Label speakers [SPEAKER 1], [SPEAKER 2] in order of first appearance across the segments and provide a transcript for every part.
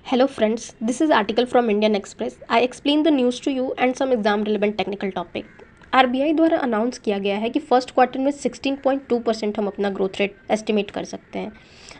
[SPEAKER 1] Hello friends, this is article from Indian Express. I explain the news to you and some exam relevant technical topic. RBI द्वारा announce किया गया है कि first quarter में 16.2% हम अपना ग्रोथ रेट एस्टिमेट कर सकते हैं,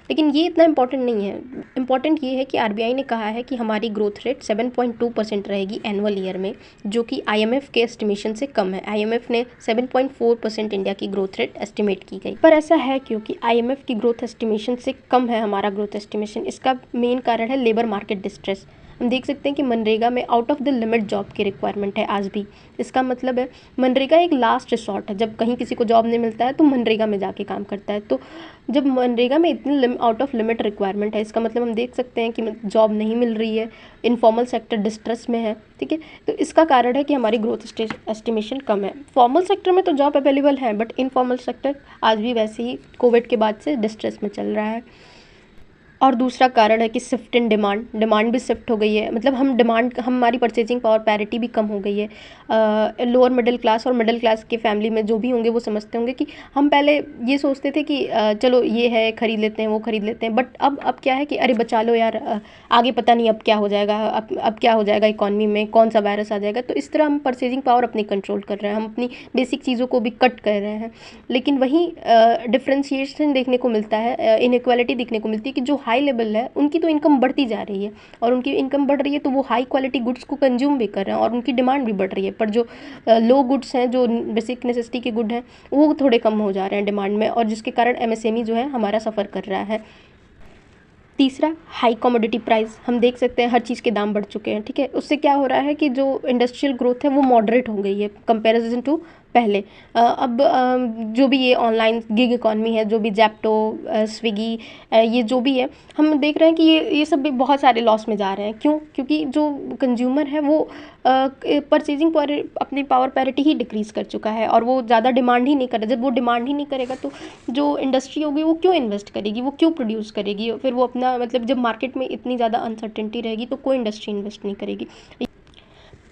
[SPEAKER 1] लेकिन ये इतना इम्पॉर्टेंट नहीं है। इम्पॉर्टेंट ये है कि आरबीआई ने कहा है कि हमारी ग्रोथ रेट 7.2% रहेगी एनुअल ईयर में, जो कि आईएमएफ के एस्टिमेशन से कम है। आईएमएफ ने 7.4% इंडिया की ग्रोथ रेट एस्टिमेट की गई, पर ऐसा है क्योंकि आईएमएफ की ग्रोथ एस्टिमेशन से कम है हमारा ग्रोथ एस्टिमेशन। इसका मेन कारण है लेबर मार्केट डिस्ट्रेस। हम देख सकते हैं कि मनरेगा में out of the limit job की रिक्वायरमेंट है आज भी। इसका मतलब है मनरेगा एक लास्ट रिसॉर्ट है। जब कहीं किसी को जॉब नहीं मिलता है तो मनरेगा में जाके काम करता है। तो जब मनरेगा में इतनी आउट ऑफ लिमिट रिक्वायरमेंट है, इसका मतलब हम देख सकते हैं कि जॉब नहीं मिल रही है, इनफॉर्मल सेक्टर डिस्ट्रेस में है। ठीक है, तो इसका कारण है कि हमारी ग्रोथ एस्टिमेशन कम है। फॉर्मल सेक्टर में तो जॉब अवेलेबल है, बट इनफॉर्मल सेक्टर आज भी वैसे ही कोविड के बाद से डिस्ट्रेस में चल रहा है। और दूसरा कारण है कि शिफ्ट इन डिमांड भी शिफ्ट हो गई है। मतलब हमारी परचेजिंग पावर पैरिटी भी कम हो गई है। लोअर मिडिल क्लास और मिडिल क्लास के फैमिली में जो भी होंगे वो समझते होंगे कि हम पहले ये सोचते थे कि चलो ये है, खरीद लेते हैं, वो खरीद लेते हैं, बट अब क्या है कि अरे बचा लो यार, आगे पता नहीं अब क्या हो जाएगा, अब क्या हो जाएगा इकॉनमी में, कौन सा वायरस आ जाएगा। तो इस तरह हम परचेजिंग पावर अपनी कंट्रोल कर रहे हैं, हम अपनी बेसिक चीज़ों को भी कट कर रहे हैं। लेकिन वहीं डिफ्रेंशिएशन देखने को मिलता है, इनइक्वालिटी देखने को मिलती है कि जो हाई लेवल है उनकी तो इनकम बढ़ती जा रही है, और उनकी इनकम बढ़ रही है तो वो हाई क्वालिटी गुड्स को कंज्यूम भी कर रहे हैं और उनकी डिमांड भी बढ़ रही है। पर जो लो गुड्स हैं, जो बेसिक नेसेसिटी के गुड हैं, वो थोड़े कम हो जा रहे हैं डिमांड में, और जिसके कारण एमएसएमई जो है हमारा सफ़र कर रहा है। तीसरा, हाई कमोडिटी प्राइस। हम देख सकते हैं हर चीज़ के दाम बढ़ चुके हैं। ठीक है, उससे क्या हो रहा है कि जो इंडस्ट्रियल ग्रोथ है वो मॉडरेट हो गई है कंपैरिजन टू पहले। अब जो भी ये ऑनलाइन गिग इकॉनमी है, जो भी जैप्टो, स्विगी, ये जो भी है, हम देख रहे हैं कि ये सब भी बहुत सारे लॉस में जा रहे हैं। क्यों? क्योंकि जो कंज्यूमर है वो परचेजिंग पावर, अपनी पावर पैरिटी ही डिक्रीज़ कर चुका है, और वो ज़्यादा डिमांड ही नहीं कर रहा। जब वो डिमांड ही नहीं करेगा तो जो इंडस्ट्री होगी वो क्यों इन्वेस्ट करेगी, वो क्यों प्रोड्यूस करेगी? फिर वो अपना, मतलब जब मार्केट में इतनी ज़्यादा अनसर्टेनिटी रहेगी तो कोई इंडस्ट्री इन्वेस्ट नहीं करेगी।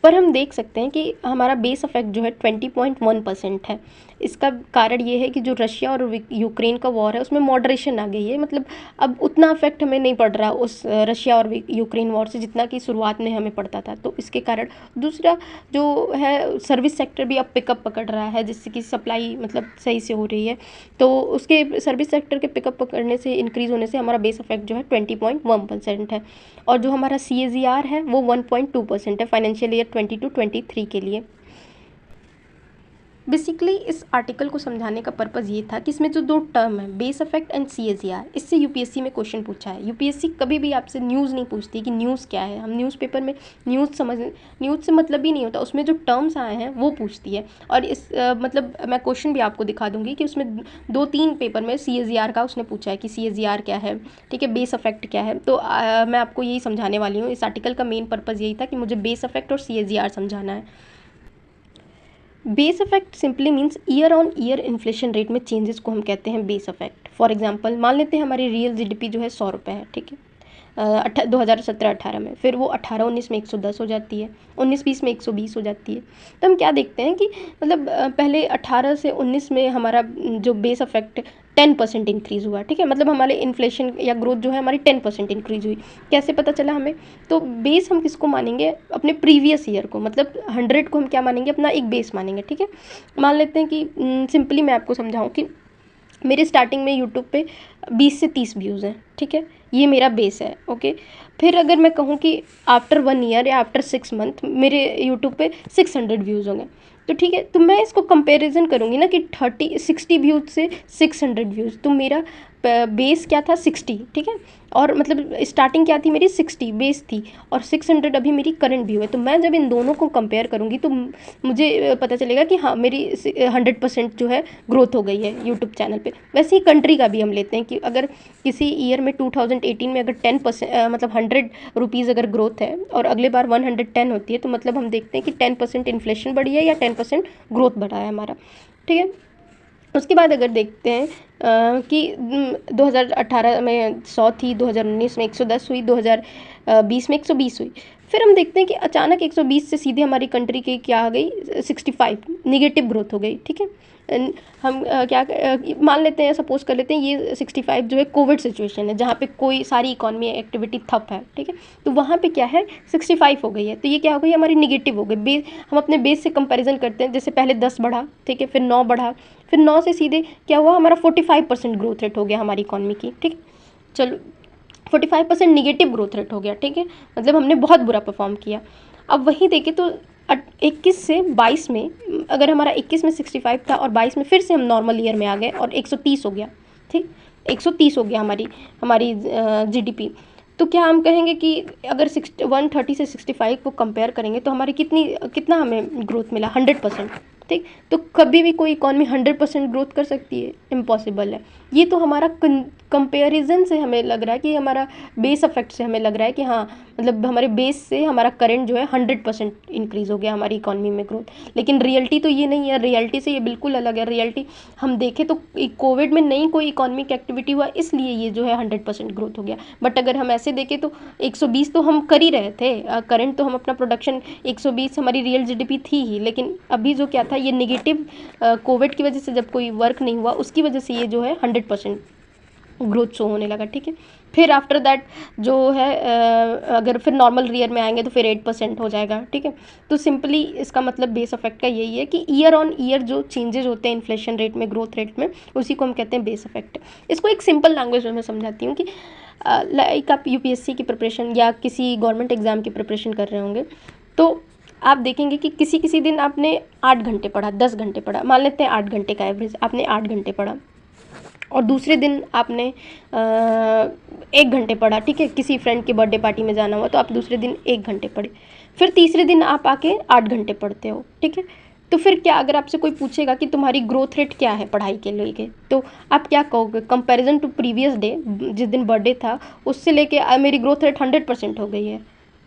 [SPEAKER 1] पर हम देख सकते हैं कि हमारा बेस इफेक्ट जो है 20.1% है। इसका कारण ये है कि जो रशिया और यूक्रेन का वॉर है उसमें मॉडरेशन आ गई है। मतलब अब उतना इफेक्ट हमें नहीं पड़ रहा उस रशिया और यूक्रेन वॉर से, जितना कि शुरुआत में हमें पड़ता था। तो इसके कारण दूसरा जो है, सर्विस सेक्टर भी अब पिकअप पकड़ रहा है, जिससे कि सप्लाई मतलब सही से हो रही है। तो उसके सर्विस सेक्टर के पिकअप पकड़ने से, इंक्रीज़ होने से हमारा बेस इफेक्ट जो है 20.1% है। और जो हमारा CAGR है वो 1.2% है फाइनेंशियल ईयर 2022-23 के लिए। बेसिकली इस आर्टिकल को समझाने का पर्पज़ ये था कि इसमें जो दो टर्म है, बेस इफेक्ट एंड CAGR, इससे यूपीएससी में क्वेश्चन पूछा है। यूपीएससी कभी भी आपसे न्यूज़ नहीं पूछती कि न्यूज़ क्या है। हम न्यूज़पेपर में न्यूज़ से मतलब ही नहीं होता, उसमें जो टर्म्स आए हैं वो पूछती है। और इस मतलब मैं क्वेश्चन भी आपको दिखा दूंगी कि उसमें 2-3 पेपर में CAGR का उसने पूछा है कि CAGR क्या है, ठीक है, बेस इफेक्ट क्या है। तो मैं आपको यही समझाने वाली हूँ। इस आर्टिकल का मेन पर्पज़ यही था कि मुझे बेस इफेक्ट और CAGR समझाना है। Base effect simply means year on year inflation rate में चेंजेस को हम कहते हैं बेस इफेक्ट। फॉर एग्जांपल मान लेते हैं हमारी रियल जीडीपी जो है 100 रुपये है, ठीक है, 2017-18 में, फिर वो 18-19 में 110 हो जाती है, 19-20 में 120 हो जाती है। तो हम क्या देखते हैं कि मतलब पहले 18 से 19 में हमारा जो बेस इफेक्ट 10% इंक्रीज़ हुआ, ठीक है, मतलब हमारे इन्फ्लेशन या ग्रोथ जो है हमारी 10% इंक्रीज़ हुई। कैसे पता चला हमें? तो बेस हम किसको मानेंगे? अपने प्रीवियस ईयर को, मतलब 100 को हम क्या मानेंगे? अपना एक बेस मानेंगे। ठीक है, मान लेते हैं कि सिंपली मैं आपको समझाऊँ कि मेरे स्टार्टिंग में यूट्यूब पे 20 से 30 व्यूज़ हैं, ठीक है, ये मेरा बेस है। ओके, फिर अगर मैं कहूँ कि आफ्टर 1 ईयर या आफ्टर 6 मंथ मेरे यूट्यूब पे 600 व्यूज़ होंगे, तो ठीक है, तो मैं इसको कंपैरिजन करूँगी ना कि 60 व्यूज़ से 600 व्यूज़, तो मेरा बेस क्या था? 60, ठीक है, और मतलब स्टार्टिंग क्या थी मेरी? 60 बेस थी, और 600 अभी मेरी करंट व्यू है। तो मैं जब इन दोनों को कंपेयर करूँगी तो मुझे पता चलेगा कि हाँ, मेरी 100% जो है ग्रोथ हो गई है यूट्यूब चैनल पे। वैसे ही कंट्री का भी हम लेते हैं कि अगर किसी ईयर में 2018 में अगर 10% मतलब 100 रुपीज़ अगर ग्रोथ है और अगले बार 110 होती है, तो मतलब हम देखते हैं कि 10% इन्फ्लेशन बढ़ी है या 10% ग्रोथ बढ़ा है हमारा। ठीक है, उसके बाद अगर देखते हैं कि 2018 में 100 थी, 2019 में 110 हुई, 2020 में 120 हुई, फिर हम देखते हैं कि अचानक 120 से सीधे हमारी कंट्री की क्या आ गई, 65 निगेटिव ग्रोथ हो गई, ठीक है। हम मान लेते हैं, सपोज कर लेते हैं ये 65 जो है कोविड सिचुएशन है, जहाँ पे कोई सारी इकॉनमी एक्टिविटी ठप है, ठीक है। तो वहाँ पे क्या है, 65 हो गई है, तो ये क्या हो गई, हमारी निगेटिव हो गई। बेस, हम अपने बेस से कंपैरिजन करते हैं, जैसे पहले 10 बढ़ा, ठीक है, फिर 9 बढ़ा, फिर 9 से सीधे क्या हुआ, हमारा 45% ग्रोथ रेट हो गया हमारी इकॉनमी की, ठीक है। चलो 45% निगेटिव ग्रोथ रेट हो गया, ठीक है, मतलब हमने बहुत बुरा परफॉर्म किया। अब वही देखें तो 21 से 22 में, अगर हमारा 21 में 65 था और 22 में फिर से हम नॉर्मल ईयर में आ गए और 130 हो गया, ठीक, 130 हो गया हमारी हमारी जीडीपी। तो क्या हम कहेंगे कि अगर 130 से 65 को कंपेयर करेंगे तो हमारी कितना हमें ग्रोथ मिला, 100%, ठीक। तो कभी भी कोई इकॉनमी 100% ग्रोथ कर सकती है, इम्पॉसिबल है। ये तो हमारा कंपेरिजन से हमें लग रहा है कि हमारा बेस इफेक्ट से हमें लग रहा है कि हाँ, मतलब हमारे बेस से हमारा करंट जो है 100% इंक्रीज़ हो गया हमारी इकॉनमी में ग्रोथ। लेकिन रियलिटी तो ये नहीं है, रियलिटी से ये बिल्कुल अलग है। रियलिटी हम देखें तो कोविड में नहीं कोई इकॉनमिक एक्टिविटी हुआ, इसलिए ये जो है 100% ग्रोथ हो गया। बट अगर हम ऐसे देखें तो 120 तो हम कर ही रहे थे, करंट तो हम अपना प्रोडक्शन 120 हमारी रियल जीडीपी थी ही, लेकिन अभी जो क्या था, ये निगेटिव कोविड की वजह से जब कोई वर्क नहीं हुआ उसकी वजह से ये जो है 100% ग्रोथ शो होने लगा, ठीक है। फिर आफ्टर दैट जो है अगर फिर नॉर्मल ईयर में आएंगे तो फिर 8% हो जाएगा, ठीक है। तो सिंपली इसका मतलब बेस इफेक्ट का यही है कि ईयर ऑन ईयर जो चेंजेस होते हैं इन्फ्लेशन रेट में, ग्रोथ रेट में, उसी को हम कहते हैं बेस इफेक्ट। इसको एक सिंपल लैंग्वेज में मैं समझाती हूँ कि लाइक आप यूपीएससी की प्रिपरेशन या किसी गवर्नमेंट एग्जाम की प्रिपरेशन कर रहे होंगे, तो आप देखेंगे कि किसी किसी दिन आपने 8 घंटे पढ़ा, 10 घंटे पढ़ा, मान लेते हैं 8 घंटे का एवरेज आपने 8 घंटे पढ़ा, और दूसरे दिन आपने 1 घंटे पढ़ा, ठीक है, किसी फ्रेंड के बर्थडे पार्टी में जाना हुआ तो आप दूसरे दिन 1 घंटे पढ़े, फिर तीसरे दिन आप आके 8 घंटे पढ़ते हो, ठीक है। तो फिर क्या, अगर आपसे कोई पूछेगा कि तुम्हारी ग्रोथ रेट क्या है पढ़ाई के लेके, तो आप क्या कहोगे, कंपैरिजन टू प्रीवियस डे, जिस दिन बर्थडे था उससे लेके मेरी ग्रोथ रेट 100% हो गई है?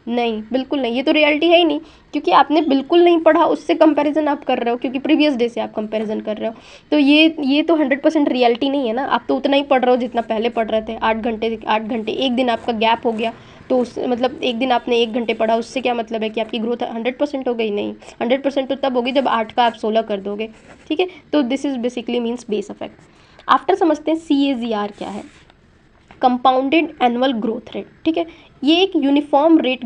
[SPEAKER 1] नहीं, बिल्कुल नहीं, ये तो रियलिटी है ही नहीं, क्योंकि आपने बिल्कुल नहीं पढ़ा, उससे कंपैरिजन आप कर रहे हो, क्योंकि प्रीवियस डे से आप कंपैरिजन कर रहे हो। तो ये तो 100% रियलिटी नहीं है ना। आप तो उतना ही पढ़ रहे हो जितना पहले पढ़ रहे थे, 8 घंटे, एक दिन आपका गैप हो गया, तो उस मतलब एक दिन आपने 1 घंटे पढ़ा, उससे क्या मतलब है कि आपकी ग्रोथ 100% हो गई? नहीं, 100% तो तब होगी जब 8 का आप 16 कर दोगे, ठीक है। तो this is basically means base effect. After समझते हैं CAGR क्या है, कंपाउंडेड एनुअल ग्रोथ रेट, ठीक है। ये एक यूनिफॉर्म रेट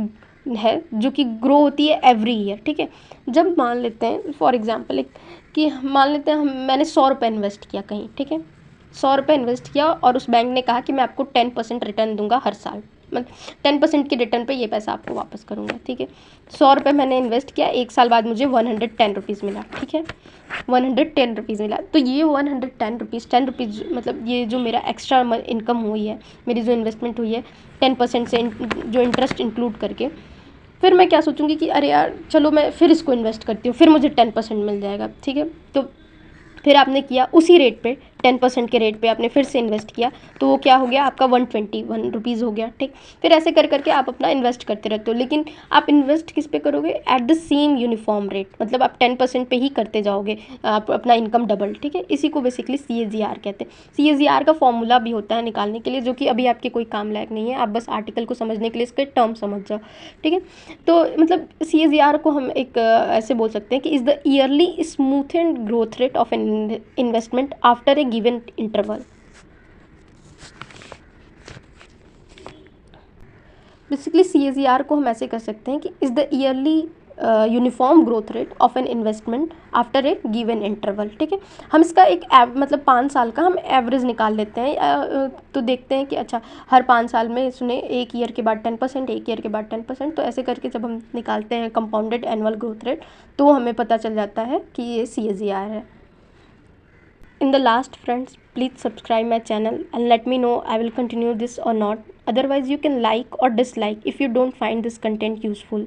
[SPEAKER 1] है जो कि ग्रो होती है एवरी ईयर, ठीक है। जब मान लेते हैं फॉर एग्जांपल एक, कि मान लेते हैं मैंने 100 रुपये इन्वेस्ट किया कहीं, ठीक है, 100 रुपये इन्वेस्ट किया और उस बैंक ने कहा कि मैं आपको 10% रिटर्न दूंगा हर साल, मतलब 10% के रिटर्न पे ये पैसा आपको वापस करूँगा, ठीक है। 100 रुपये मैंने इन्वेस्ट किया, 1 साल बाद मुझे 110 रुपीज़ मिला, ठीक है, 110 रुपीज़ मिला। तो ये 110 रुपीज़, 10 रुपीज़ मतलब ये जो मेरा एक्स्ट्रा इनकम हुई है, मेरी जो इन्वेस्टमेंट हुई है 10% से जो इंटरेस्ट इंक्लूड करके, फिर मैं क्या सोचूंगी कि अरे यार चलो मैं फिर इसको इन्वेस्ट करती हूँ, फिर मुझे 10% मिल जाएगा, ठीक है। तो फिर आपने किया उसी रेट पे, 10% के रेट पे आपने फिर से इन्वेस्ट किया, तो वो क्या हो गया आपका 121 रुपीज़ हो गया, ठीक। फिर ऐसे कर करके आप अपना इन्वेस्ट करते रहते हो, लेकिन आप इन्वेस्ट किस पे करोगे, at the same uniform rate, मतलब आप 10% पे ही करते जाओगे, आप अपना इनकम डबल, ठीक है। इसी को बेसिकली CAGR कहते हैं। CAGR का फॉर्मूला भी होता है निकालने के लिए, जो कि अभी आपके कोई काम लायक नहीं है, आप बस आर्टिकल को समझने के लिए इसके टर्म समझ जाओ, ठीक है। तो मतलब CAGR को हम एक ऐसे बोल सकते हैं कि is the yearly smoothened growth rate of an investment after a given interval. Basically CAGR को हम ऐसे कर सकते हैं कि is the yearly uniform growth rate of an investment after a given interval, ठीक है। हम इसका एक मतलब 5 साल का हम एवरेज निकाल लेते हैं, तो देखते हैं कि अच्छा हर 5 साल में सुने एक ईयर के बाद 10%, एक ईयर के बाद 10%, तो ऐसे करके जब हम निकालते हैं कंपाउंडेड एनुअल ग्रोथ रेट, तो हमें पता चल जाता है कि ये CAGR है। In the last, friends, please subscribe my channel and let me know I will continue this or not. Otherwise you can like or dislike if you don't find this content useful.